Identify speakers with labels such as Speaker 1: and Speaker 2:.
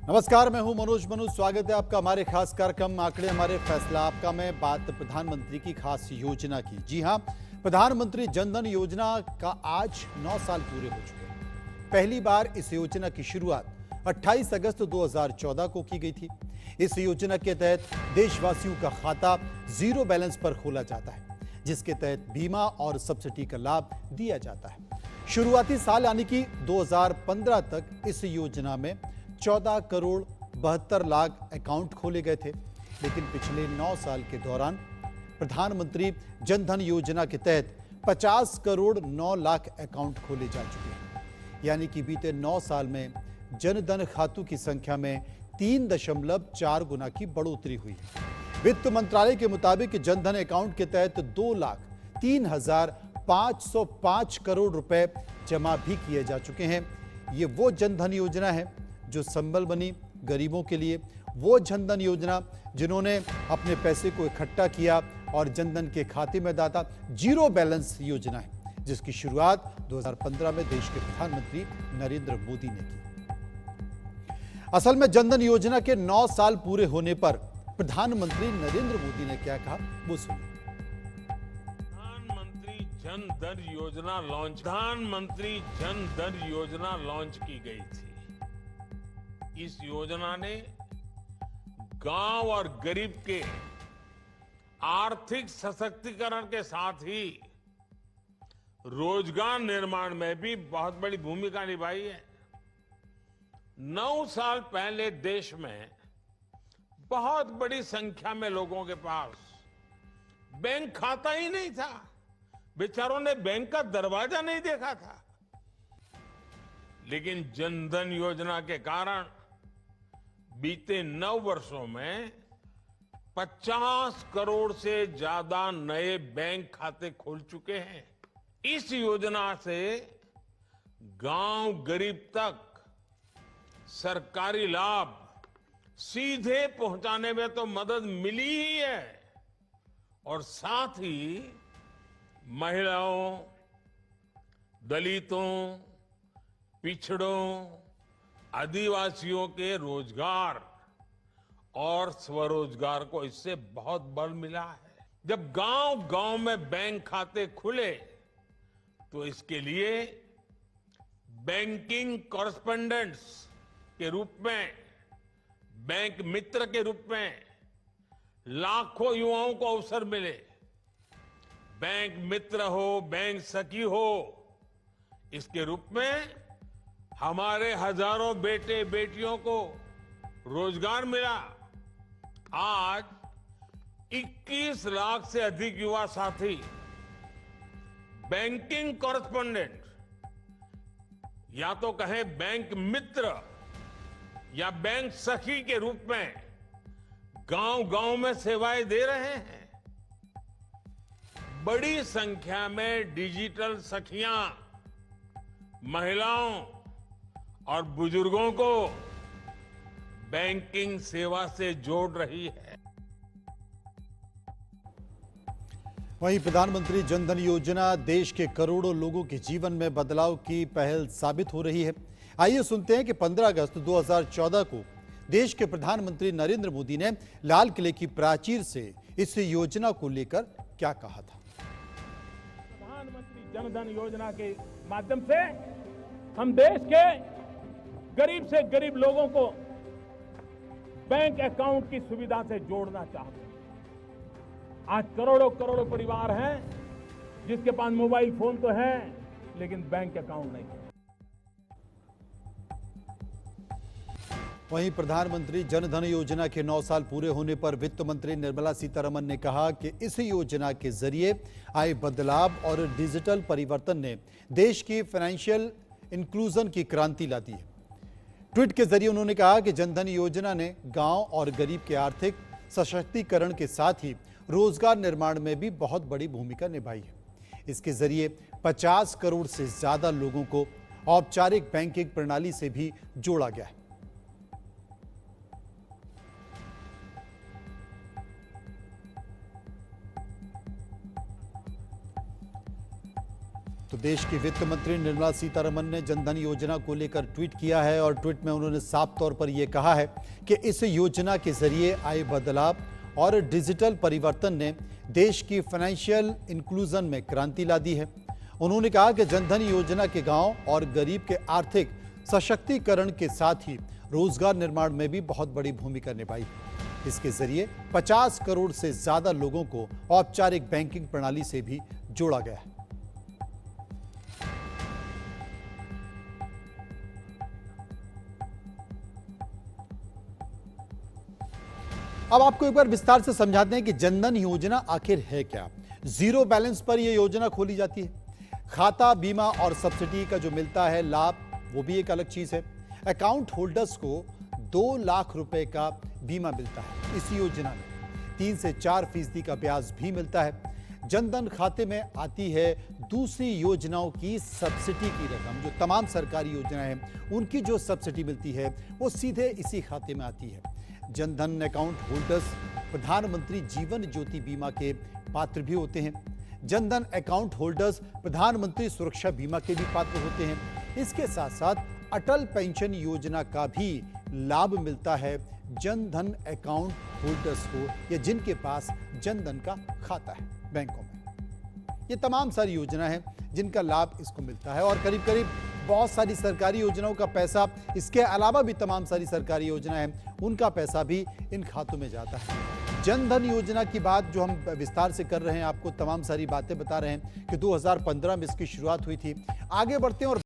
Speaker 1: नमस्कार, मैं हूं मनोज मनु। स्वागत है आपका हमारे खास कार्यक्रम आंकड़े हमारे फैसला आपका में। बात प्रधानमंत्री की खास योजना की। जी हां, प्रधानमंत्री जनधन योजना का आज 9 साल पूरे हो चुके हैं। पहली बार इस योजना की शुरुआत 28 अगस्त 2014 को की गई थी। इस योजना के तहत देशवासियों का खाता जीरो बैलेंस पर खोला जाता है, जिसके तहत बीमा और सब्सिडी का लाभ दिया जाता है। शुरुआती साल यानी कि 2015 तक इस योजना में 14 करोड़ 72 लाख अकाउंट खोले गए थे, लेकिन पिछले 9 साल के दौरान प्रधानमंत्री जनधन योजना के तहत 50 करोड़ 9 लाख अकाउंट खोले जा चुके हैं। यानी कि बीते 9 साल में जनधन खातों की संख्या में 3.4 गुना की बढ़ोतरी हुई है। वित्त मंत्रालय के मुताबिक जनधन अकाउंट के तहत 2,03,505 करोड़ रुपए जमा भी किए जा चुके हैं। ये वो जनधन योजना है जो संबल बनी गरीबों के लिए, वो जनधन योजना जिन्होंने अपने पैसे को इकट्ठा किया और जनधन के खाते में डाला। जीरो बैलेंस योजना है जिसकी शुरुआत 2015 में देश के प्रधानमंत्री नरेंद्र मोदी ने की। असल में जनधन योजना के 9 साल पूरे होने पर प्रधानमंत्री नरेंद्र मोदी ने क्या कहा, वो सुनिए।
Speaker 2: प्रधानमंत्री जन धन योजना लॉन्च की गई थी। इस योजना ने गांव और गरीब के आर्थिक सशक्तिकरण के साथ ही रोजगार निर्माण में भी बहुत बड़ी भूमिका निभाई है। 9 साल पहले देश में बहुत बड़ी संख्या में लोगों के पास बैंक खाता ही नहीं था। बेचारों ने बैंक का दरवाजा नहीं देखा था। लेकिन जनधन योजना के कारण बीते 9 वर्षों में 50 करोड़ से ज्यादा नए बैंक खाते खुल चुके हैं। इस योजना से गांव गरीब तक सरकारी लाभ सीधे पहुंचाने में तो मदद मिली ही है, और साथ ही महिलाओं, दलितों, पिछड़ों, आदिवासियों के रोजगार और स्वरोजगार को इससे बहुत बल मिला है। जब गांव-गांव में बैंक खाते खुले तो इसके लिए बैंकिंग कॉरेस्पोंडेंट्स के रूप में, बैंक मित्र के रूप में लाखों युवाओं को अवसर मिले। बैंक मित्र हो, बैंक सखी हो, इसके रूप में हमारे हजारों बेटे बेटियों को रोजगार मिला। आज 21 लाख से अधिक युवा साथी बैंकिंग कॉरेस्पोंडेंट, या तो कहें बैंक मित्र या बैंक सखी के रूप में गांव-गांव में सेवाएं दे रहे हैं। बड़ी संख्या में डिजिटल सखियां महिलाओं और बुजुर्गों को बैंकिंग सेवा से जोड़ रही है।
Speaker 1: वहीं प्रधानमंत्री जनधन योजना देश के करोड़ों लोगों के जीवन में बदलाव की पहल साबित हो रही है। आइए सुनते हैं कि 15 अगस्त 2014 को देश के प्रधानमंत्री नरेंद्र मोदी ने लाल किले की प्राचीर से इस योजना को लेकर क्या कहा था।
Speaker 3: प्रधानमंत्री जनधन योजना के माध्यम से हम देश के गरीब से गरीब लोगों को बैंक अकाउंट की सुविधा से जोड़ना चाहते हैं। आज करोड़ों करोड़ों परिवार हैं जिसके पास मोबाइल फोन तो है लेकिन बैंक अकाउंट नहीं है।
Speaker 1: वहीं प्रधानमंत्री जनधन योजना के 9 साल पूरे होने पर वित्त मंत्री निर्मला सीतारमण ने कहा कि इस योजना के जरिए आए बदलाव और डिजिटल परिवर्तन ने देश की फाइनेंशियल इंक्लूजन की क्रांति ला दी है। ट्वीट के जरिए उन्होंने कहा कि जनधन योजना ने गांव और गरीब के आर्थिक सशक्तिकरण के साथ ही रोजगार निर्माण में भी बहुत बड़ी भूमिका निभाई है। इसके जरिए 50 करोड़ से ज्यादा लोगों को औपचारिक बैंकिंग प्रणाली से भी जोड़ा गया है। तो देश की वित्त मंत्री निर्मला सीतारमण ने जनधन योजना को लेकर ट्वीट किया है और ट्वीट में उन्होंने साफ तौर पर यह कहा है कि इस योजना के जरिए आए बदलाव और डिजिटल परिवर्तन ने देश की फाइनेंशियल इंक्लूजन में क्रांति ला दी है। उन्होंने कहा कि जनधन योजना के गांव और गरीब के आर्थिक सशक्तिकरण के साथ ही रोजगार निर्माण में भी बहुत बड़ी भूमिका निभाई है। इसके जरिए 50 करोड़ से ज्यादा लोगों को औपचारिक बैंकिंग प्रणाली से भी जोड़ा गया है। अब आपको एक बार विस्तार से समझाते हैं कि जनधन योजना आखिर है क्या। जीरो बैलेंस पर यह योजना खोली जाती है। खाता, बीमा और सब्सिडी का जो मिलता है लाभ, वो भी एक अलग चीज है। अकाउंट होल्डर्स को 2 लाख रुपए का बीमा मिलता है। इस योजना में 3 से 4% का ब्याज भी मिलता है। जनधन खाते में आती है दूसरी योजनाओं की सब्सिडी की रकम। जो तमाम सरकारी योजनाएं हैं उनकी जो सब्सिडी मिलती है वो सीधे इसी खाते में आती है। जनधन अकाउंट होल्डर्स प्रधानमंत्री जीवन ज्योति बीमा के पात्र भी होते हैं। जनधन अकाउंट होल्डर्स प्रधानमंत्री सुरक्षा बीमा के भी पात्र होते हैं। इसके साथ साथ अटल पेंशन योजना का भी लाभ मिलता है जनधन अकाउंट होल्डर्स को या जिनके पास जनधन का खाता है बैंकों में। ये तमाम सारी योजना है जिनका लाभ इसको मिलता है और करीब करीब बहुत सारी सरकारी योजनाओं का पैसा, इसके अलावा भी तमाम सारी सरकारी योजनाएं हैं उनका पैसा भी इन खातों में जाता है। जनधन योजना की बात जो हम विस्तार से कर रहे हैं, आपको तमाम सारी बातें बता रहे हैं कि 2015 में इसकी शुरुआत हुई थी। आगे बढ़ते हैं और